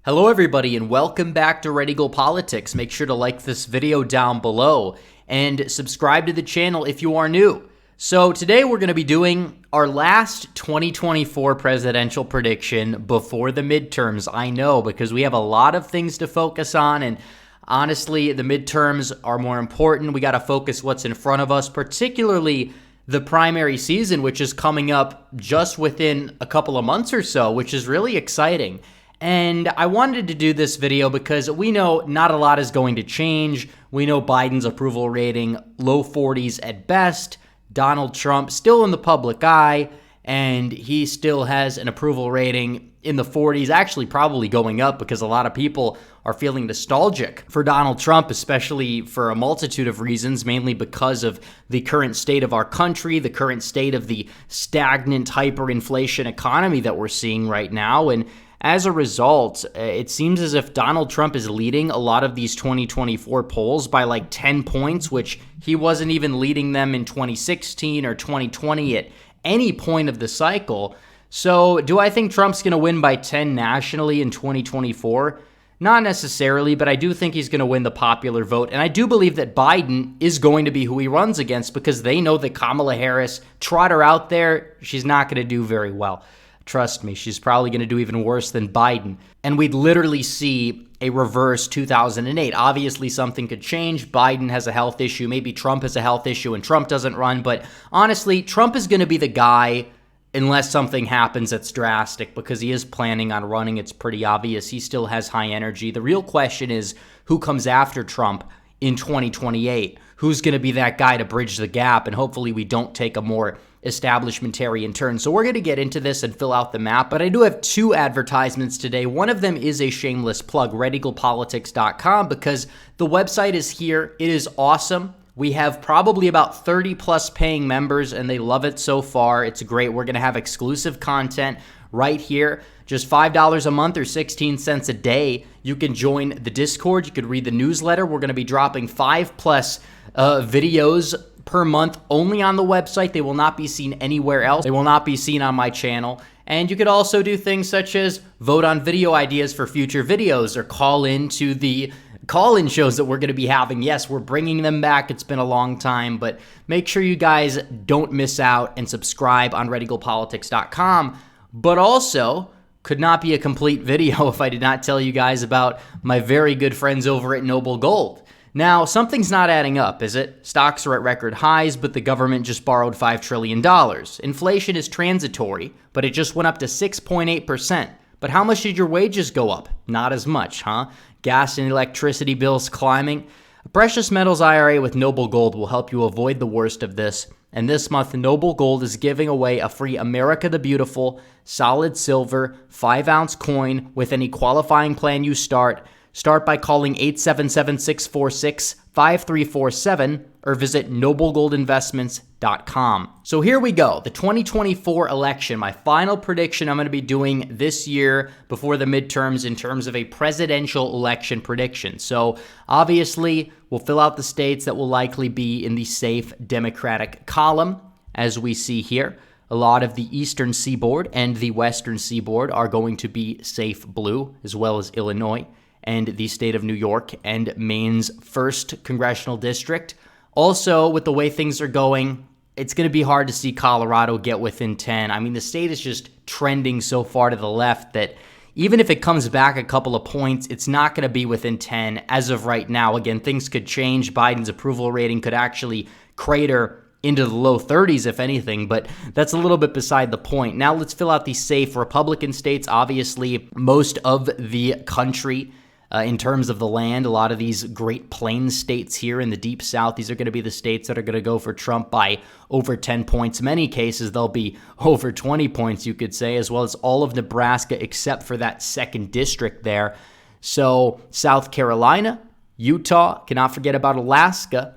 Hello everybody and welcome back to Red Eagle Politics. Make sure to like this video down below and subscribe to the channel if you are new. So today we're going to be doing our last 2024 presidential prediction before the midterms. I know, because we have a lot of things to focus on, and honestly the midterms are more important. We got to focus what's in front of us, particularly the primary season, which is coming up just within a couple of months or so, which is really exciting. And I wanted to do this video because we know not a lot is going to change. We know Biden's approval rating, low 40s at best. Donald Trump still in the public eye, and he still has an approval rating in the 40s, actually probably going up because a lot of people are feeling nostalgic for Donald Trump, especially for a multitude of reasons, mainly because of the current state of our country, the current state of the stagnant hyperinflation economy that we're seeing right now. And as a result, it seems as if Donald Trump is leading a lot of these 2024 polls by like 10 points, which he wasn't even leading them in 2016 or 2020 at any point of the cycle. So do I think Trump's going to win by 10 nationally in 2024? Not necessarily, but I do think he's going to win the popular vote. And I do believe that Biden is going to be who he runs against because they know that Kamala Harris, trot her out there, she's not going to do very well. Trust me, she's probably going to do even worse than Biden. And we'd literally see a reverse 2008. Obviously, something could change. Biden has a health issue. Maybe Trump has a health issue and Trump doesn't run. But honestly, Trump is going to be the guy unless something happens that's drastic, because he is planning on running. It's pretty obvious. He still has high energy. The real question is who comes after Trump in 2028? Who's going to be that guy to bridge the gap? And hopefully we don't take a more establishmentarian turn. So we're going to get into this and fill out the map, but I do have two advertisements today. One of them is a shameless plug, redeaglepatriots.com, because the website is here. It is awesome. We have probably about 30 plus paying members and they love it so far. It's great. We're going to have exclusive content right here. Just $5 a month or 16 cents a day. You can join the Discord. You could read the newsletter. We're going to be dropping 5+ videos per month only on the website. They will not be seen anywhere else. They will not be seen on my channel. And you could also do things such as vote on video ideas for future videos or call into the call-in shows that we're going to be having. Yes, we're bringing them back. It's been a long time, but make sure you guys don't miss out and subscribe on redeaglepatriots.com. But also, could not be a complete video if I did not tell you guys about my very good friends over at Noble Gold. Now, something's not adding up, is it? Stocks are at record highs, but the government just borrowed $5 trillion. Inflation is transitory, but it just went up to 6.8%. But how much did your wages go up? Not as much, huh? Gas and electricity bills climbing. A precious metals IRA with Noble Gold will help you avoid the worst of this. And this month, Noble Gold is giving away a free America the Beautiful solid silver 5-ounce coin with any qualifying plan you start. Start by calling 877-646-5347 or visit noblegoldinvestments.com. So here we go. The 2024 election, my final prediction I'm going to be doing this year before the midterms in terms of a presidential election prediction. So obviously, we'll fill out the states that will likely be in the safe Democratic column, as we see here. A lot of the eastern seaboard and the western seaboard are going to be safe blue, as well as Illinois and the state of New York and Maine's 1st congressional district. Also, with the way things are going, it's going to be hard to see Colorado get within 10. I mean, the state is just trending so far to the left that even if it comes back a couple of points, it's not going to be within 10 as of right now. Again, things could change. Biden's approval rating could actually crater into the low 30s, if anything, but that's a little bit beside the point. Now let's fill out these safe Republican states. Obviously, most of the country in terms of the land, a lot of these Great Plains states here in the Deep South, these are going to be the states that are going to go for Trump by over 10 points. In many cases, they'll be over 20 points, you could say, as well as all of Nebraska except for that 2nd district there. So South Carolina, Utah, cannot forget about Alaska.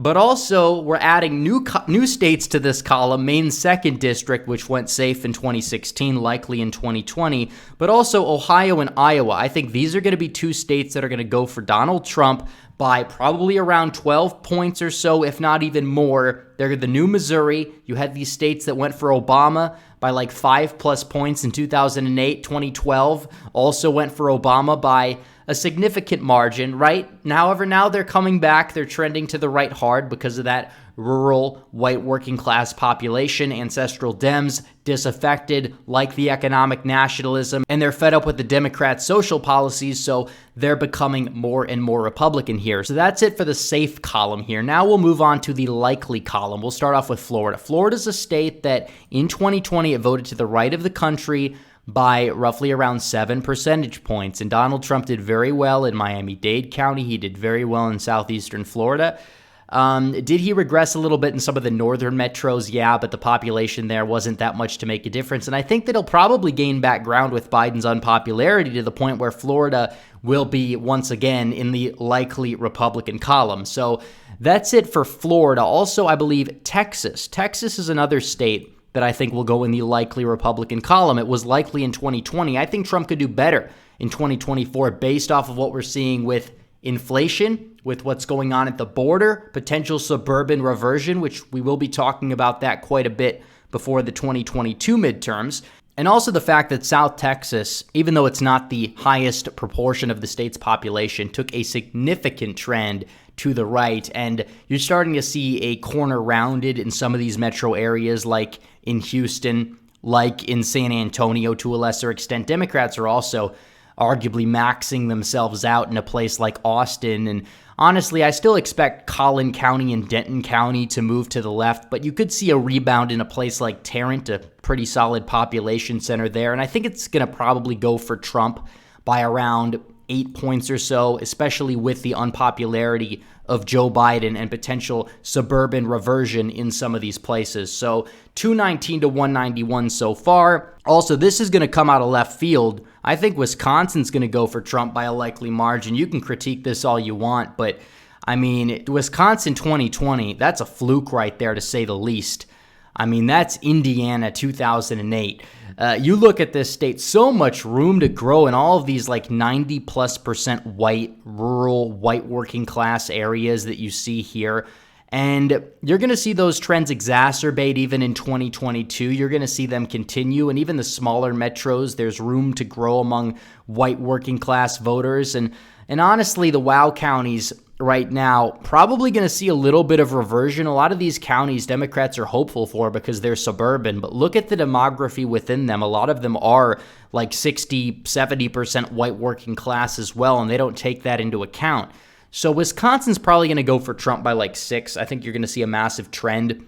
But also, we're adding new states to this column, Maine's 2nd district, which went safe in 2016, likely in 2020, but also Ohio and Iowa. I think these are going to be two states that are going to go for Donald Trump by probably around 12 points or so, if not even more. They're the new Missouri. You had these states that went for Obama by like 5+ points in 2008. 2012 also went for Obama by a significant margin, right? However, now they're coming back. They're trending to the right hard because of that rural, white working class population, ancestral Dems, disaffected, like the economic nationalism, and they're fed up with the Democrats' social policies, so they're becoming more and more Republican here. So that's it for the safe column here. Now we'll move on to the likely column. We'll start off with Florida. Florida's a state that in 2020 it voted to the right of the country by roughly around 7 percentage points. And Donald Trump did very well in Miami-Dade County. He did very well in southeastern Florida. Did he regress a little bit in some of the northern metros? Yeah, but the population there wasn't that much to make a difference. And I think that he'll probably gain back ground with Biden's unpopularity to the point where Florida will be once again in the likely Republican column. So that's it for Florida. Also, I believe Texas. Texas is another state that I think will go in the likely Republican column. It was likely in 2020. I think Trump could do better in 2024 based off of what we're seeing with inflation, with what's going on at the border, potential suburban reversion, which we will be talking about that quite a bit before the 2022 midterms. And also the fact that South Texas, even though it's not the highest proportion of the state's population, took a significant trend to the right. And you're starting to see a corner rounded in some of these metro areas, like in Houston, like in San Antonio to a lesser extent. Democrats are also arguably maxing themselves out in a place like Austin. And honestly, I still expect Collin County and Denton County to move to the left, but you could see a rebound in a place like Tarrant, a pretty solid population center there. And I think it's going to probably go for Trump by around 8 points or so, especially with the unpopularity of Joe Biden and potential suburban reversion in some of these places. So 219 to 191 so far. Also, this is going to come out of left field. I think Wisconsin's going to go for Trump by a likely margin. You can critique this all you want, but I mean, Wisconsin 2020, that's a fluke right there to say the least. I mean, that's Indiana 2008. You look at this state, so much room to grow in all of these like 90+% white, rural, white working class areas that you see here. And you're going to see those trends exacerbate even in 2022. You're going to see them continue. And even the smaller metros, there's room to grow among white working class voters. And honestly, the WOW counties right now, probably going to see a little bit of reversion. A lot of these counties Democrats are hopeful for because they're suburban, but look at the demography within them. A lot of them are like 60, 70% white working class as well, and they don't take that into account. So Wisconsin's probably going to go for Trump by like 6. I think you're going to see a massive trend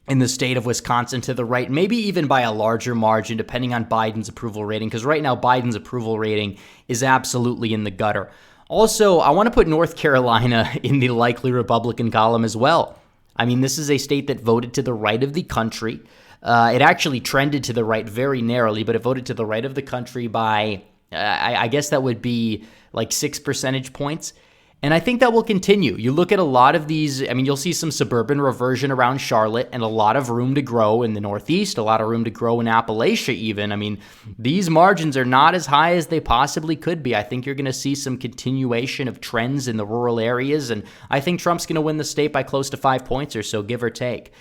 in the state of Wisconsin to the right, maybe even by a larger margin, depending on Biden's approval rating, because right now Biden's approval rating is absolutely in the gutter. Also, I want to put North Carolina in the likely Republican column as well. I mean, this is a state that voted to the right of the country. It actually trended to the right very narrowly, but it voted to the right of the country by, I guess that would be like 6 percentage points. And I think that will continue. You look at a lot of these, I mean, you'll see some suburban reversion around Charlotte and a lot of room to grow in the Northeast, a lot of room to grow in Appalachia even. I mean, these margins are not as high as they possibly could be. I think you're going to see some continuation of trends in the rural areas, and I think Trump's going to win the state by close to 5 points or so, give or take.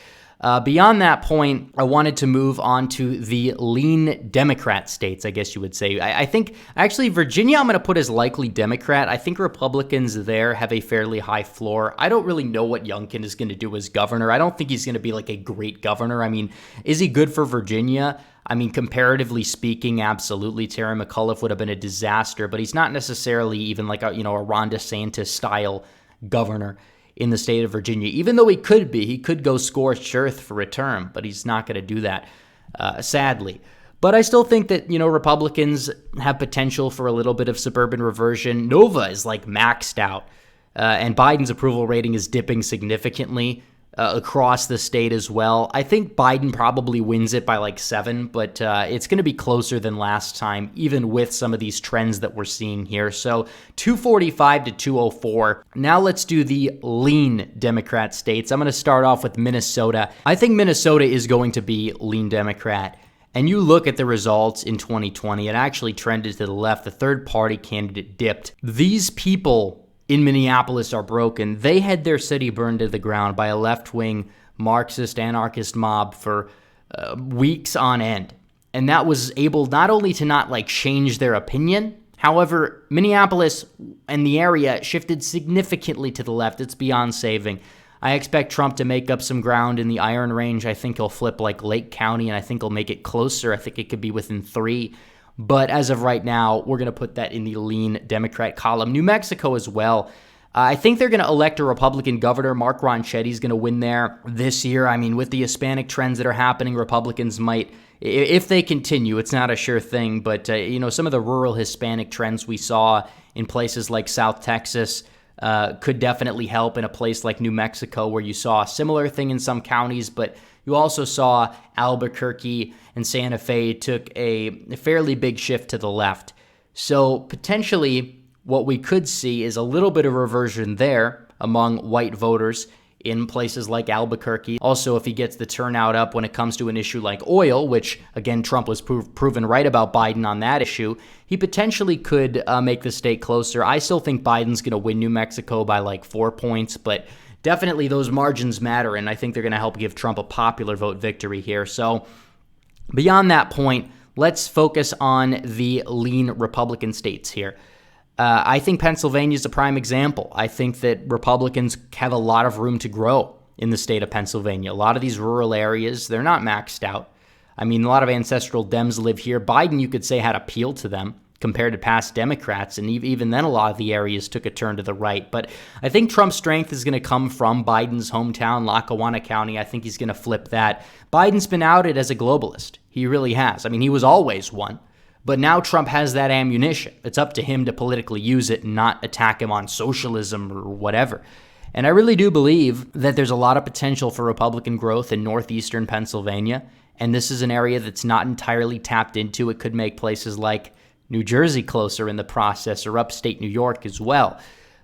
Beyond that point, I wanted to move on to the lean Democrat states, I guess you would say. I think, actually, Virginia I'm going to put as likely Democrat. I think Republicans there have a fairly high floor. I don't really know what Youngkin is going to do as governor. I don't think he's going to be like a great governor. I mean, is he good for Virginia? I mean, comparatively speaking, absolutely. Terry McAuliffe would have been a disaster, but he's not necessarily even like a Ron DeSantis style governor in the state of Virginia, even though he could go scorched earth for a term, but he's not going to do that, sadly. But I still think that, Republicans have potential for a little bit of suburban reversion. Nova is like maxed out, and Biden's approval rating is dipping significantly across the state as well. I think Biden probably wins it by like 7, but it's going to be closer than last time, even with some of these trends that we're seeing here. So 245 to 204. Now let's do the lean Democrat states. I'm going to start off with Minnesota. I think Minnesota is going to be lean Democrat. And you look at the results in 2020, it actually trended to the left. The third party candidate dipped. These people in Minneapolis are broken. They had their city burned to the ground by a left-wing Marxist anarchist mob for weeks on end. And that was able not only to not change their opinion, however, Minneapolis and the area shifted significantly to the left. It's beyond saving. I expect Trump to make up some ground in the Iron Range. I think he'll flip Lake County, and I think he'll make it closer. I think it could be within 3. But as of right now, we're going to put that in the lean Democrat column. New Mexico as well. I think they're going to elect a Republican governor. Mark Ronchetti's going to win there this year. I mean, with the Hispanic trends that are happening, Republicans might, if they continue, it's not a sure thing, but some of the rural Hispanic trends we saw in places like South Texas could definitely help in a place like New Mexico, where you saw a similar thing in some counties, but you also saw Albuquerque and Santa Fe took a fairly big shift to the left. So potentially what we could see is a little bit of reversion there among white voters in places like Albuquerque. Also, if he gets the turnout up when it comes to an issue like oil, which, again, Trump was proven right about Biden on that issue, he potentially could make the state closer. I still think Biden's going to win New Mexico by 4 points, but definitely those margins matter, and I think they're going to help give Trump a popular vote victory here. So beyond that point, let's focus on the lean Republican states here. I think Pennsylvania is a prime example. I think that Republicans have a lot of room to grow in the state of Pennsylvania. A lot of these rural areas, they're not maxed out. I mean, a lot of ancestral Dems live here. Biden, you could say, had appeal to them compared to past Democrats, and even then a lot of the areas took a turn to the right. But I think Trump's strength is going to come from Biden's hometown, Lackawanna County. I think he's going to flip that. Biden's been outed as a globalist. He really has. I mean, he was always one. But now Trump has that ammunition. It's up to him to politically use it and not attack him on socialism or whatever. And I really do believe that there's a lot of potential for Republican growth in northeastern Pennsylvania. And this is an area that's not entirely tapped into. It could make places like New Jersey closer in the process, or upstate New York as well.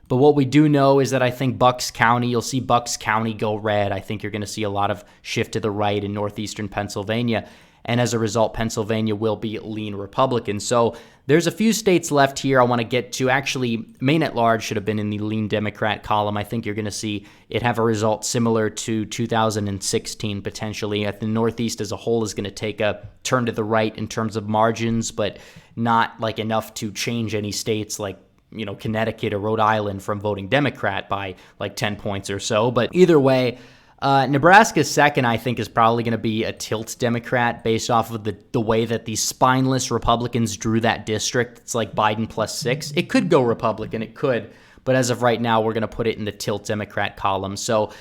But what we do know is that I think Bucks County, you'll see Bucks County go red. I think you're going to see a lot of shift to the right in northeastern Pennsylvania. And as a result, Pennsylvania will be lean Republican. So there's a few states left here I want to get to. Actually, Maine at large should have been in the lean Democrat column. I think you're going to see it have a result similar to 2016 potentially. The Northeast as a whole is going to take a turn to the right in terms of margins, but not enough to change any states like Connecticut or Rhode Island from voting Democrat by 10 points or so. But either way, Nebraska's second, I think, is probably going to be a tilt Democrat based off of the way that the spineless Republicans drew that district. It's like Biden +6. It could go Republican, it could, but as of right now, we're going to put it in the tilt Democrat column. So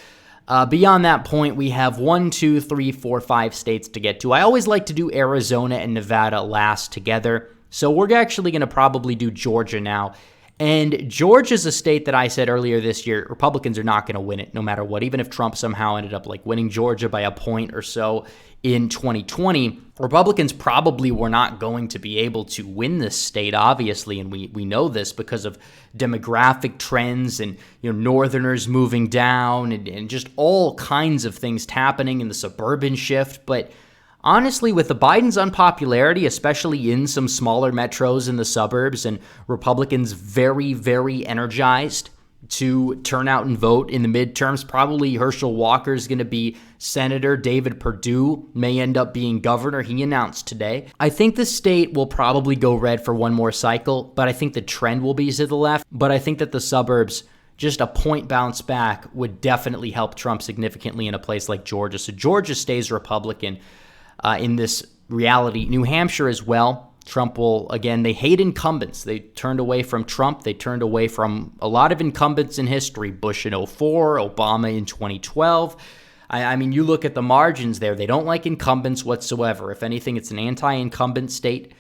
beyond that point, we have 1, 2, 3, 4, 5 states to get to. I always like to do Arizona and Nevada last together, so we're actually going to probably do Georgia now. And Georgia's a state that I said earlier this year, Republicans are not going to win it no matter what. Even if Trump somehow ended up winning Georgia by a point or so in 2020, Republicans probably were not going to be able to win this state, obviously. And we know this because of demographic trends and Northerners moving down and just all kinds of things happening in the suburban shift. But honestly, with the Biden's unpopularity, especially in some smaller metros in the suburbs, and Republicans very, very energized to turn out and vote in the midterms, probably Herschel Walker is going to be senator. David Perdue may end up being governor. He announced today. I think the state will probably go red for one more cycle, but I think the trend will be to the left. But I think that the suburbs, just a point bounce back would definitely help Trump significantly in a place like Georgia. So Georgia stays Republican. In this reality. New Hampshire as well. Trump will, again, they hate incumbents. They turned away from Trump. They turned away from a lot of incumbents in history. Bush in 2004, Obama in 2012. I mean, you look at the margins there. They don't like incumbents whatsoever. If anything, it's an anti-incumbent state,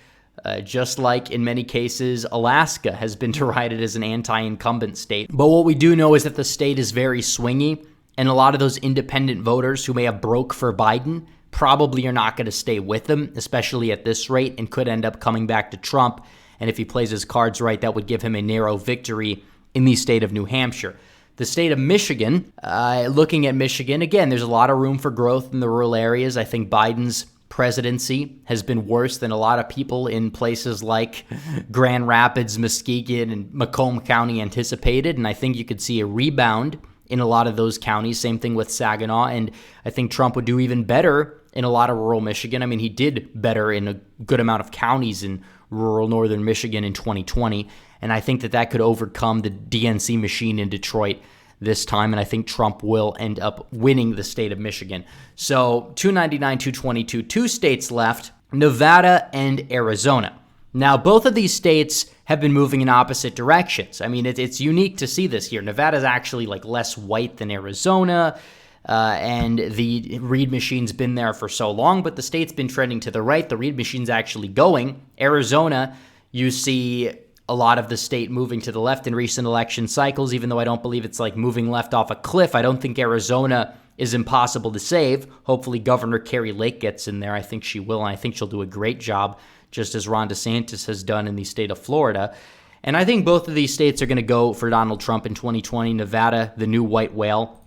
just like in many cases, Alaska has been derided as an anti-incumbent state. But what we do know is that the state is very swingy, and a lot of those independent voters who may have broke for Biden probably are not going to stay with him, especially at this rate, and could end up coming back to Trump. And if he plays his cards right, that would give him a narrow victory in the state of New Hampshire. The state of Michigan, looking at Michigan, again, there's a lot of room for growth in the rural areas. I think Biden's presidency has been worse than a lot of people in places like Grand Rapids, Muskegon, and Macomb County anticipated. And I think you could see a rebound in a lot of those counties. Same thing with Saginaw. And I think Trump would do even better in a lot of rural Michigan. I mean, he did better in a good amount of counties in rural northern Michigan in 2020. And I think that that could overcome the DNC machine in Detroit this time, and I think Trump will end up winning the state of Michigan. So 299, 222, 2 states left, Nevada and Arizona. Now, both of these states have been moving in opposite directions. I mean, it's unique to see this here. Nevada's actually like less white than Arizona, and the Reid machine's been there for so long, but the state's been trending to the right. The Reid machine's actually going. Arizona, you see a lot of the state moving to the left in recent election cycles, even though I don't believe it's like moving left off a cliff. I don't think Arizona is impossible to save. Hopefully Governor Carrie Lake gets in there. I think she will, and I think she'll do a great job, just as Ron DeSantis has done in the state of Florida. And I think both of these states are going to go for Donald Trump in 2020. Nevada, the new white whale,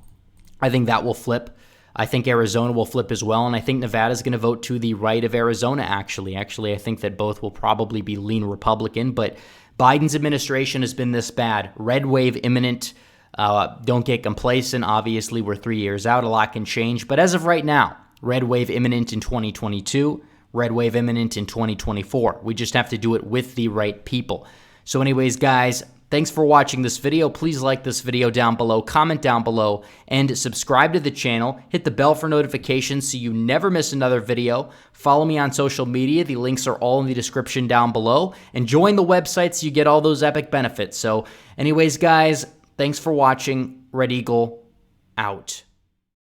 I think that will flip. I think Arizona will flip as well, and I think Nevada is going to vote to the right of Arizona, actually. Actually, I think that both will probably be lean Republican, but Biden's administration has been this bad. Red wave imminent. Don't get complacent. Obviously, we're 3 years out. A lot can change. But as of right now, red wave imminent in 2022. Red wave imminent in 2024. We just have to do it with the right people. So anyways, guys, thanks for watching this video. Please like this video down below, comment down below, and subscribe to the channel. Hit the bell for notifications so you never miss another video. Follow me on social media. The links are all in the description down below. And join the website so you get all those epic benefits. So anyways, guys, thanks for watching. Red Eagle out.